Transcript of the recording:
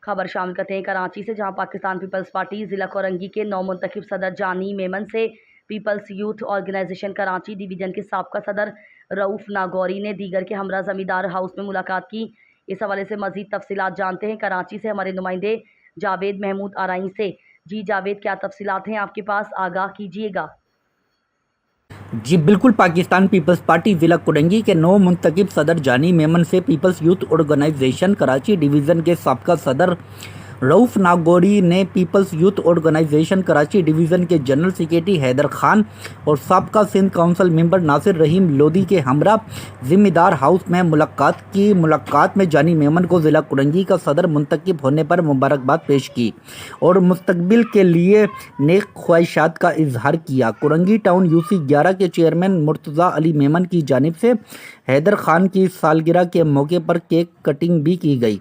खबर शामिल करते हैं कराची से, जहां पाकिस्तान पीपल्स पार्टी ज़िला कोरंगी के नौमुंतखब सदर जानी मेमन से people's youth organisation Karachi division के साबका सदर रऊफ़ नागौरी ने दीगर के हमरा जमींदार हाउस में मुलाकात की। इस हवाले से मज़ीद तफसीलात जानते हैं कराची से हमारे नुमाइंदे जावेद महमूद आरई से। जी जावेद, क्या तफसीलात हैं आपके पास, आगाह कीजिएगा। जी बिल्कुल, पाकिस्तान पीपल्स पार्टी ज़िला कोरंगी के नौ मुंतखब सदर जानी मेमन से people's youth organisation Karachi division के साबका सदर रऊफ़ नागौरी ने people's youth organisation Karachi division के जनरल सेक्रेटरी हैदर खान और साबका सिंध काउंसिल मेंबर नासिर रहीम लोधी के हमरा जिम्मेदार हाउस में मुलाकात की। मुलाकात में जानी मेमन को ज़िला कोरंगी का सदर मुंतखब होने पर मुबारकबाद पेश की और मुस्तकबिल के लिए नेक ख्वाहिशात का इजहार किया। कोरंगी टाउन यूसी 11 के चेयरमैन मुर्तज़ा अली मेमन की जानिब से हैदर खान की सालगिरह के मौके पर केक कटिंग भी की गई।